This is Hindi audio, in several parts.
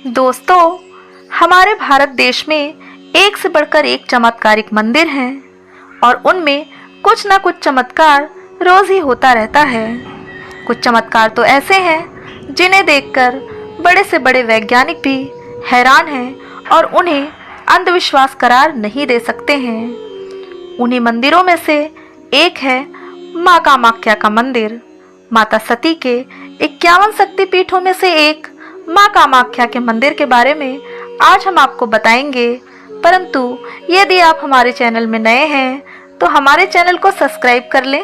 दोस्तों, हमारे भारत देश में एक से बढ़कर एक चमत्कारिक मंदिर हैं और उनमें कुछ ना कुछ चमत्कार रोज ही होता रहता है। कुछ चमत्कार तो ऐसे हैं जिन्हें देखकर बड़े से बड़े वैज्ञानिक भी हैरान हैं और उन्हें अंधविश्वास करार नहीं दे सकते हैं। उन्हीं मंदिरों में से एक है माँ कामाख्या का मंदिर। माता सती के 51 शक्तिपीठों में से एक माँ कामाख्या के मंदिर के बारे में आज हम आपको बताएंगे। परंतु यदि आप हमारे चैनल में नए हैं तो हमारे चैनल को सब्सक्राइब कर लें।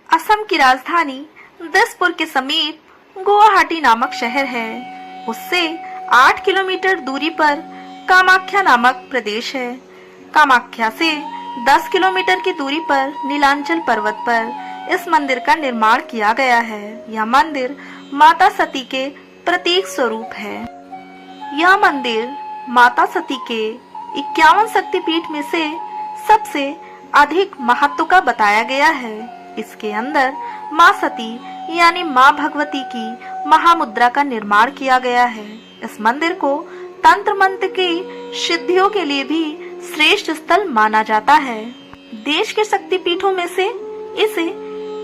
असम की राजधानी दिसपुर के समीप गुवाहाटी नामक शहर है। उससे 8 किलोमीटर दूरी पर कामाख्या नामक प्रदेश है। कामाख्या से 10 किलोमीटर की दूरी पर नीलांचल पर्वत पर इस मंदिर का निर्माण किया गया है। यह मंदिर माता सती के प्रतीक स्वरूप है। यह मंदिर माता सती के 51 शक्तिपीठ में से सबसे अधिक महत्व का बताया गया है। इसके अंदर माँ सती यानी माँ भगवती की महामुद्रा का निर्माण किया गया है। इस मंदिर को तंत्र मंत्र की सिद्धियों के लिए भी श्रेष्ठ स्थल माना जाता है। देश के शक्तिपीठों में से इसे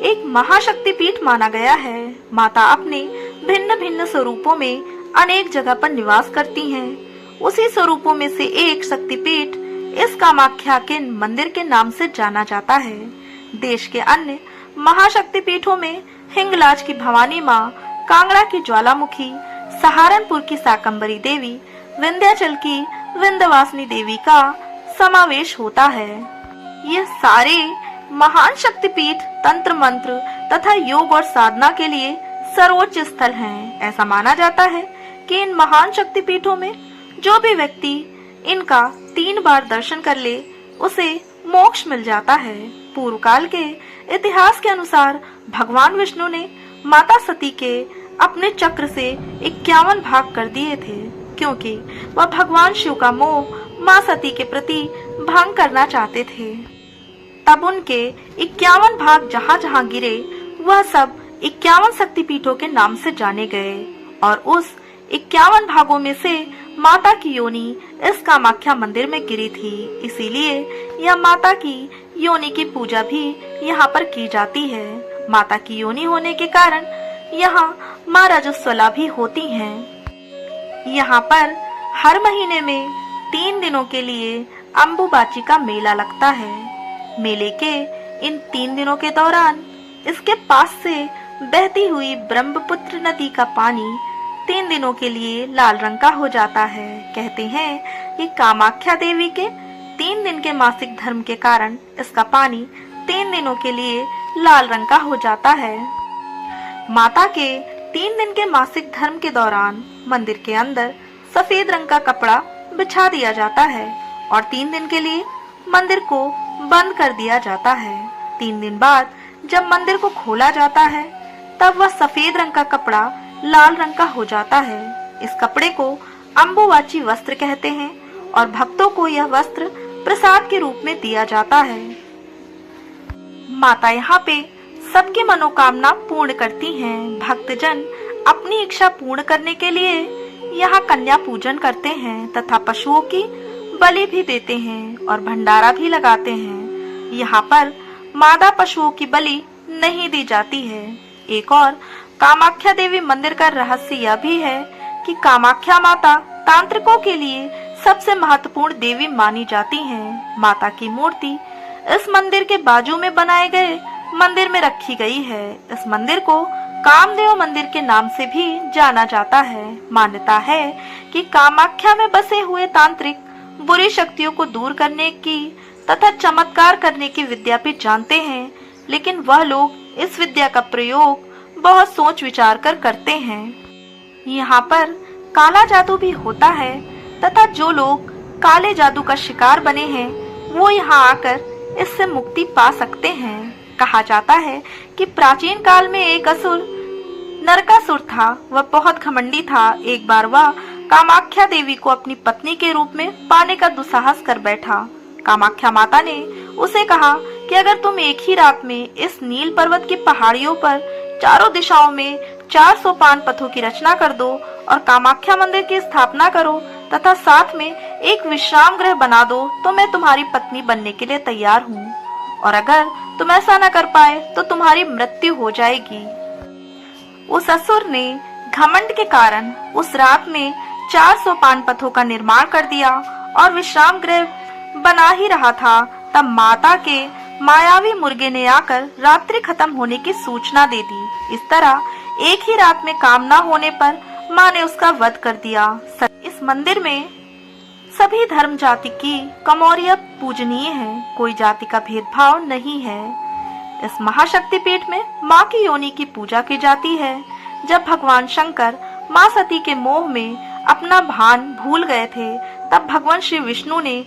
एक महाशक्तिपीठ माना गया है। माता अपने भिन्न भिन्न स्वरूपों में अनेक जगह पर निवास करती हैं। उसी स्वरूपों में से एक शक्तिपीठ इस कामाख्या के मंदिर के नाम से जाना जाता है। देश के अन्य महाशक्तिपीठों में हिंगलाज की भवानी माँ, कांगड़ा की ज्वालामुखी, सहारनपुर की शाकंभरी देवी, विंध्याचल की विंध्यवासिनी देवी का समावेश होता है। ये सारे महान शक्तिपीठ तंत्र मंत्र तथा योग और साधना के लिए सर्वोच्च स्थल हैं। ऐसा माना जाता है कि इन महान शक्तिपीठों में जो भी व्यक्ति इनका 3 बार दर्शन कर ले उसे मोक्ष मिल जाता है। पूर्व काल के इतिहास के अनुसार भगवान विष्णु ने माता सती के अपने चक्र से 51 भाग कर दिए थे, क्योंकि वह भगवान शिव का मोह माँ सती के प्रति भंग करना चाहते थे। तब उनके 51 भाग जहाँ जहाँ गिरे वह सब 51 शक्तिपीठों के नाम से जाने गए और उस 51 भागों में से माता की योनि इस कामाख्या मंदिर में गिरी थी। इसीलिए यह माता की योनि की पूजा भी यहाँ पर की जाती है। माता की योनि होने के कारण यहाँ माँ रजस्वला भी होती हैं। यहाँ पर हर महीने में 3 दिनों के लिए अम्बुबाची का मेला लगता है। मेले के इन 3 दिनों के दौरान इसके पास से बहती हुई ब्रह्मपुत्र नदी का पानी 3 दिनों के लिए लाल रंग का हो जाता है। कहते हैं कि कामाख्या देवी के 3 दिन के मासिक धर्म के कारण इसका पानी 3 दिनों के लिए लाल रंग का हो जाता है। माता के 3 दिन के मासिक धर्म के दौरान मंदिर के अंदर सफेद रंग का कपड़ा बिछा दिया जाता है और 3 दिन के लिए मंदिर को बंद कर दिया जाता है। 3 दिन बाद जब मंदिर को खोला जाता है तब वह सफेद रंग का कपड़ा लाल रंग का हो जाता है। इस कपड़े को अम्बुवाची वस्त्र कहते हैं और भक्तों को यह वस्त्र प्रसाद के रूप में दिया जाता है। माता यहाँ पे सबकी मनोकामना पूर्ण करती हैं। भक्तजन अपनी इच्छा पूर्ण करने के लिए यहाँ कन्या पूजन करते हैं तथा पशुओं की बलि भी देते हैं और भंडारा भी लगाते हैं। यहाँ पर मादा पशुओं की बलि नहीं दी जाती है। एक और कामाख्या देवी मंदिर का रहस्य यह भी है कि कामाख्या माता तांत्रिकों के लिए सबसे महत्वपूर्ण देवी मानी जाती हैं। माता की मूर्ति इस मंदिर के बाजू में बनाए गए मंदिर में रखी गई है। इस मंदिर को कामदेव मंदिर के नाम से भी जाना जाता है। मान्यता है कि कामाख्या में बसे हुए तांत्रिक बुरी शक्तियों को दूर करने की तथा चमत्कार करने की विद्या भी जानते हैं, लेकिन वह लोग इस विद्या का प्रयोग बहुत सोच विचार कर करते हैं। यहाँ पर काला जादू भी होता है तथा जो लोग काले जादू का शिकार बने हैं वो यहाँ आकर इससे मुक्ति पा सकते हैं। कहा जाता है कि प्राचीन काल में एक असुर नरकासुर था। वह बहुत घमंडी था। एक बार वह कामाख्या देवी को अपनी पत्नी के रूप में पाने का दुस्साहस कर बैठा। कामाख्या माता ने उसे कहा कि अगर तुम एक ही रात में इस नील पर्वत की पहाड़ियों पर चारों दिशाओं में 400 पान पथों की रचना कर दो और कामाख्या मंदिर की स्थापना करो तथा साथ में एक विश्राम गृह बना दो तो मैं तुम्हारी पत्नी बनने के लिए तैयार हूँ, और अगर तुम ऐसा न कर पाए तो तुम्हारी मृत्यु हो जाएगी। उस असुर ने घमंड के कारण उस रात में 400 पान पथों का निर्माण कर दिया और विश्राम गृह बना ही रहा था, तब माता के मायावी मुर्गे ने आकर रात्रि खत्म होने की सूचना दे दी। इस तरह एक ही रात में काम न होने पर माँ ने उसका वध कर दिया। इस मंदिर में सभी धर्म जाति की कमौरिया पूजनीय है, कोई जाति का भेदभाव नहीं है। इस महाशक्तिपीठ में माँ की योनि की पूजा की जाती है। जब भगवान शंकर माँ सती के मोह में अपना भान भूल गए थे, तब भगवान श्री विष्णु ने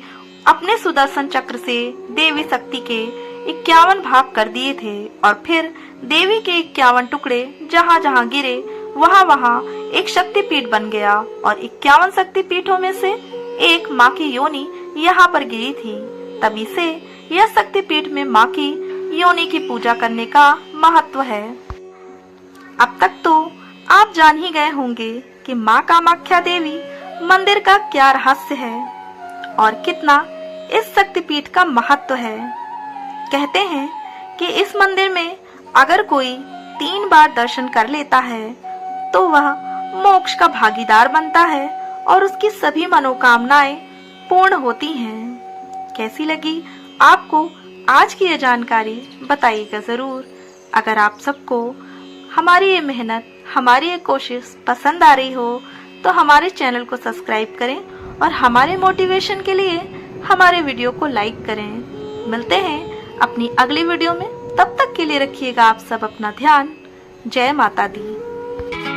अपने सुदर्शन चक्र से देवी शक्ति के 51 भाग कर दिए थे और फिर देवी के 51 टुकड़े जहाँ जहाँ गिरे वहाँ वहाँ एक शक्तिपीठ बन गया और 51 शक्तिपीठों में से एक माँ की योनि यहाँ पर गिरी थी। तभी से यह शक्तिपीठ में माँ की योनि की पूजा करने का महत्व है। अब तक तो आप जान ही गए होंगे कि माँ कामाख्या देवी मंदिर का क्या रहस्य है और कितना इस शक्तिपीठ का महत्व है। कहते हैं कि इस मंदिर में अगर कोई 3 बार दर्शन कर लेता है तो वह मोक्ष का भागीदार बनता है और उसकी सभी मनोकामनाएं पूर्ण होती हैं। कैसी लगी आपको आज की ये जानकारी, बताइएगा जरूर। अगर आप सबको हमारी ये मेहनत, हमारी ये कोशिश पसंद आ रही हो तो हमारे चैनल को सब्सक्राइब करें और हमारे मोटिवेशन के लिए हमारे वीडियो को लाइक करें। मिलते हैं अपनी अगली वीडियो में, तब तक के लिए रखिएगा आप सब अपना ध्यान। जय माता दी।